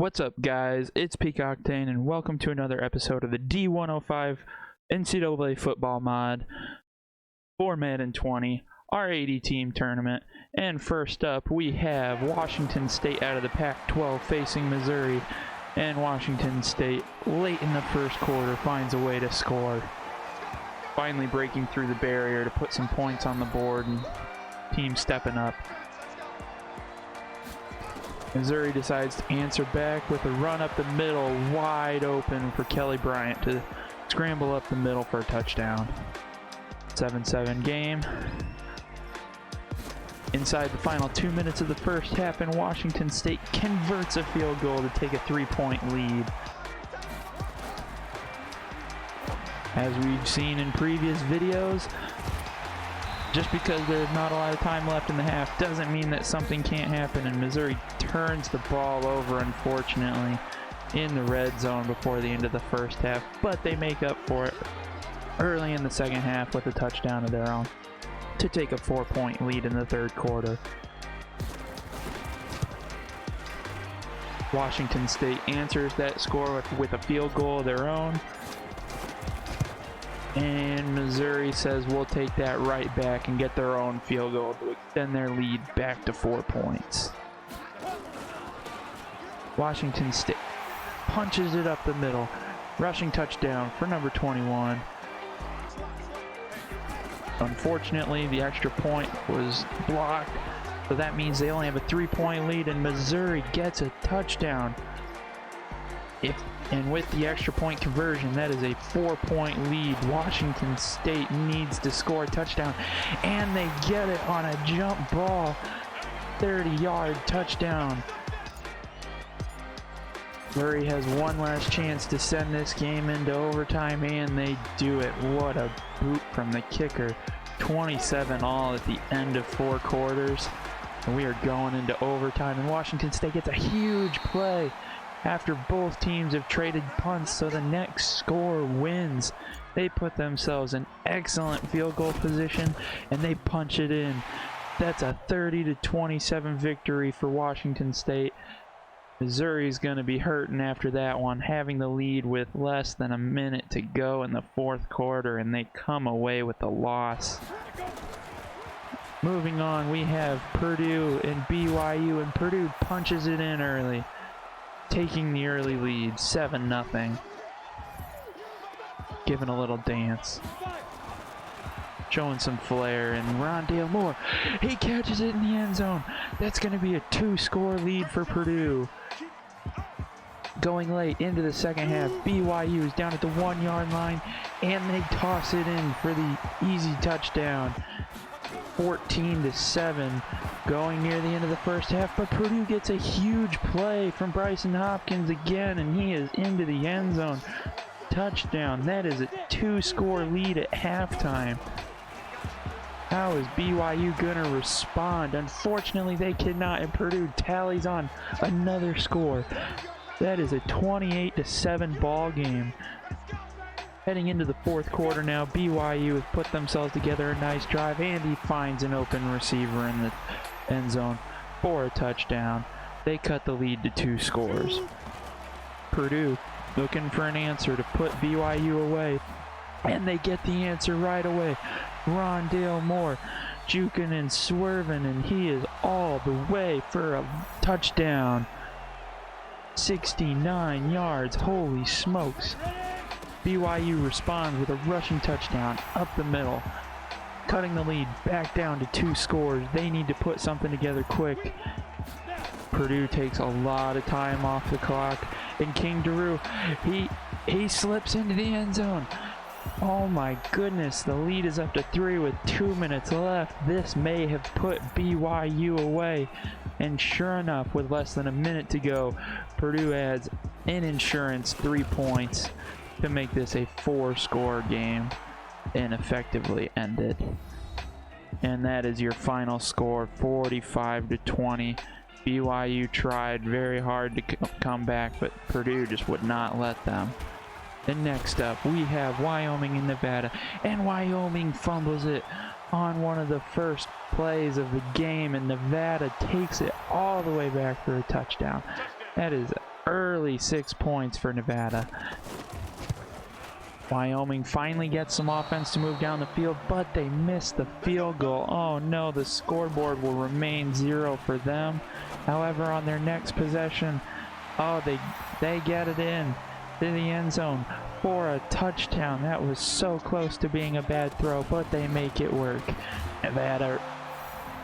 What's up, guys? It's Peak Octane, and welcome to another episode of the D105 NCAA Football mod for Madden 20, our 80-team tournament. And first up, we have Washington State out of the Pac-12 facing Missouri, and Washington State, late in the first quarter, finds a way to score, finally breaking through the barrier to put some points on the board, and team stepping up. Missouri decides to answer back with a run up the middle, wide open for Kelly Bryant to scramble up the middle for a touchdown. 7-7 game. Inside the final 2 minutes of the first half, and Washington State converts a field goal to take a 3-point lead. As we've seen in previous videos, just because there's not a lot of time left in the half doesn't mean that something can't happen, and Missouri turns the ball over, unfortunately, in the red zone before the end of the first half, but they make up for it early in the second half with a touchdown of their own to take a 4-point lead in the third quarter. Washington State answers that score with a field goal of their own. And Missouri says we'll take that right back and get their own field goal to extend their lead back to 4 points. Washington State punches it up the middle. Rushing touchdown for number 21. Unfortunately, the extra point was blocked, so that means they only have a 3-point lead, and Missouri gets a touchdown. And with the extra point conversion, that is a 4-point lead. Washington State needs to score a touchdown, and they get it on a jump ball. 30-yard touchdown. Missouri has one last chance to send this game into overtime, and they do it. What a boot from the kicker. 27-all at the end of 4 quarters. And we are going into overtime, and Washington State gets a huge play after both teams have traded punts, so the next score wins. They put themselves in excellent field goal position, and they punch it in. That's a 30-27 victory for Washington State. Missouri's going to be hurting after that one, having the lead with less than a minute to go in the fourth quarter, and they come away with the loss. Moving on, we have Purdue and BYU, and Purdue punches it in early, taking the early lead, 7-0. Giving a little dance. Showing some flair, and Rondale Moore, he catches it in the end zone. That's going to be a 2-score lead for Purdue. Going late into the second half, BYU is down at the 1-yard line, and they toss it in for the easy touchdown. 14-7 going near the end of the first half, but Purdue gets a huge play from Bryson Hopkins again, and he is into the end zone. Touchdown. That is a 2-score lead at halftime. How is BYU gonna respond? Unfortunately, they cannot, and Purdue tallies on another score. That is a 28-7 ball game. Heading into the fourth quarter now, BYU has put themselves together a nice drive, and he finds an open receiver in the end zone for a touchdown. They cut the lead to 2 scores. Purdue looking for an answer to put BYU away, and they get the answer right away. Rondale Moore juking and swerving, and he is all the way for a touchdown. 69 yards, holy smokes. BYU responds with a rushing touchdown up the middle, cutting the lead back down to 2 scores. They need to put something together quick. Purdue takes a lot of time off the clock, and King Daru, he slips into the end zone. Oh my goodness, the lead is up to 3 with 2 minutes left. This may have put BYU away, and sure enough, with less than a minute to go, Purdue adds in insurance 3 points to make this a 4-score game and effectively end it. And that is your final score, 45-20. BYU tried very hard to come back, but Purdue just would not let them. And next up, we have Wyoming and Nevada, and Wyoming fumbles it on one of the first plays of the game, and Nevada takes it all the way back for a touchdown. That is Early 6 points for Nevada. Wyoming finally gets some offense to move down the field, but they missed the field goal. Oh no, the scoreboard will remain 0 for them. However, on their next possession, oh, they get it in to the end zone for a touchdown. That was so close to being a bad throw, but they make it work. Nevada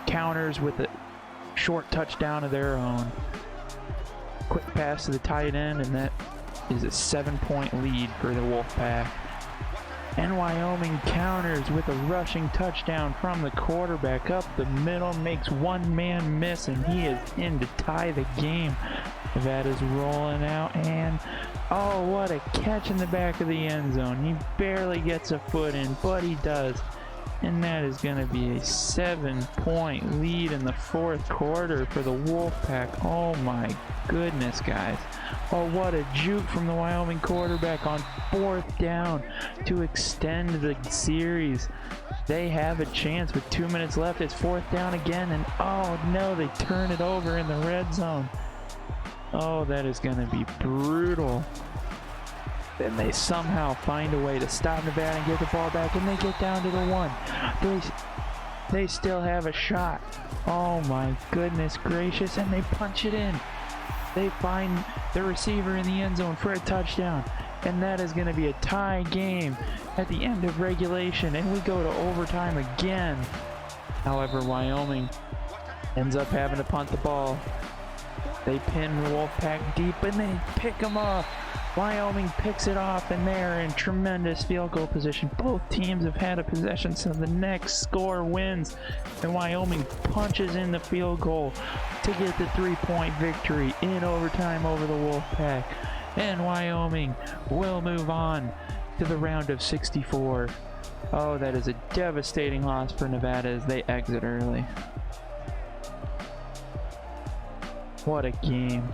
counters with a short touchdown of their own. Quick pass to the tight end, and that is a 7-point lead for the Wolfpack. And Wyoming counters with a rushing touchdown from the quarterback up the middle, makes one man miss, and he is in to tie the game. Nevada's rolling out, and oh, what a catch in the back of the end zone. He barely gets a foot in, but he does. And that is going to be a 7-point lead in the fourth quarter for the Wolfpack. Oh my goodness, guys. Oh, what a juke from the Wyoming quarterback on 4th down to extend the series. They have a chance with 2 minutes left. It's 4th down again, and oh no, they turn it over in the red zone. Oh, that is going to be brutal. Then they somehow find a way to stop Nevada and get the ball back, and they get down to the 1. They still have a shot. Oh my goodness gracious, and they punch it in. They find the receiver in the end zone for a touchdown, and that is going to be a tie game at the end of regulation, and we go to overtime again. However, Wyoming ends up having to punt the ball. They pin the Wolfpack deep, and they pick them off. Wyoming picks it off, and they're in tremendous field goal position. Both teams have had a possession, so the next score wins, and Wyoming punches in the field goal to get the 3-point victory in overtime over the Wolfpack. And Wyoming will move on to the round of 64. Oh, that is a devastating loss for Nevada as they exit early. What a game.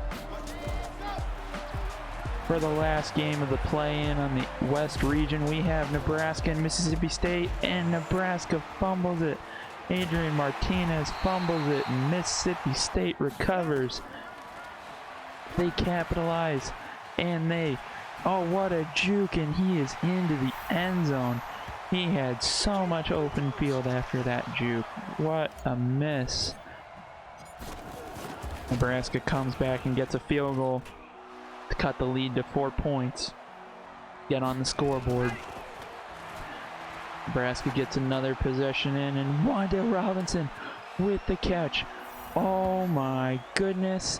For the last game of the play-in on the West region, we have Nebraska and Mississippi State, and Nebraska fumbles it. Adrian Martinez fumbles it, and Mississippi State recovers. They capitalize, and oh, what a juke, and he is into the end zone. He had so much open field after that juke. What a miss. Nebraska comes back and gets a field goal to cut the lead to 4 points. Get on the scoreboard. Nebraska gets another possession in, and Wandale Robinson with the catch. Oh my goodness.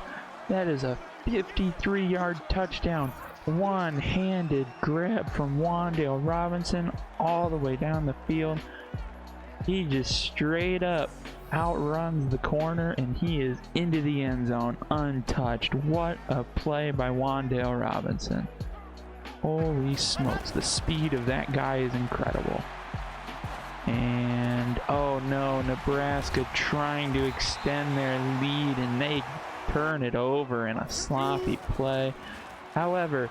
That is a 53-yard touchdown. One-handed grab from Wandale Robinson all the way down the field. He just straight up outruns the corner, and he is into the end zone untouched. What a play by Wandale Robinson. Holy smokes, the speed of that guy is incredible. And oh no, Nebraska trying to extend their lead, and they turn it over in a sloppy play. However,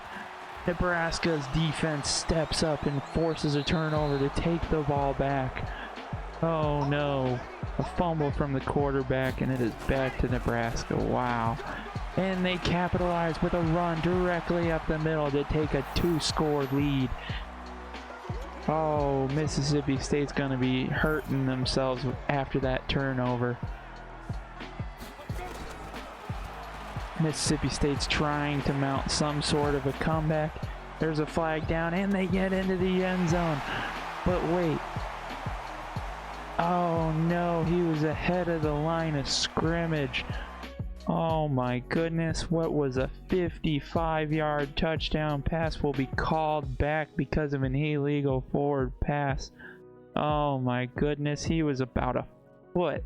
Nebraska's defense steps up and forces a turnover to take the ball back. Oh no, a fumble from the quarterback, and it is back to Nebraska. Wow. And they capitalize with a run directly up the middle to take a 2-score lead. Oh, Mississippi State's going to be hurting themselves after that turnover. Mississippi State's trying to mount some sort of a comeback. There's a flag down, and they get into the end zone. But wait. Oh no, he was ahead of the line of scrimmage. Oh my goodness, what was a 55-yard touchdown pass will be called back because of an illegal forward pass. Oh my goodness, he was about a foot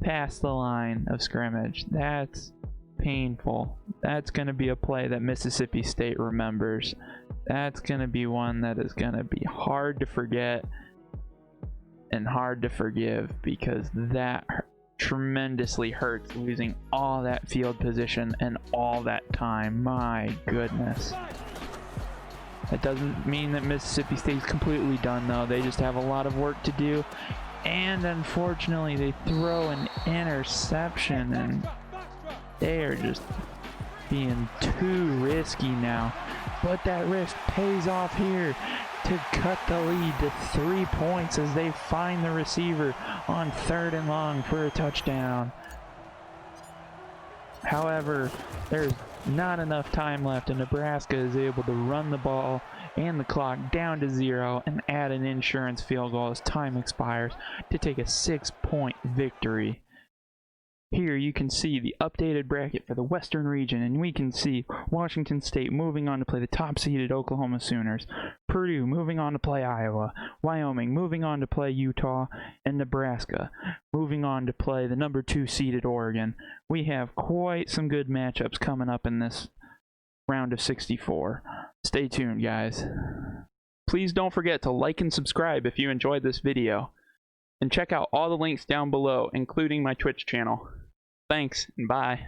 past the line of scrimmage. That's painful. That's going to be a play that Mississippi State remembers. That's going to be one that is going to be hard to forget and hard to forgive, because that tremendously hurts, losing all that field position and all that time. My goodness. That doesn't mean that Mississippi State's completely done though. They just have a lot of work to do, and unfortunately they throw an interception, and they are just being too risky now. But that risk pays off here to cut the lead to 3 points as they find the receiver on 3rd and long for a touchdown. However, there's not enough time left, and Nebraska is able to run the ball and the clock down to 0 and add an insurance field goal as time expires to take a 6-point victory. Here you can see the updated bracket for the Western region, and we can see Washington State moving on to play the top-seeded Oklahoma Sooners, Purdue moving on to play Iowa, Wyoming moving on to play Utah, and Nebraska moving on to play the number 2-seeded Oregon. We have quite some good matchups coming up in this round of 64. Stay tuned, guys. Please don't forget to like and subscribe if you enjoyed this video. And check out all the links down below, including my Twitch channel. Thanks, and bye.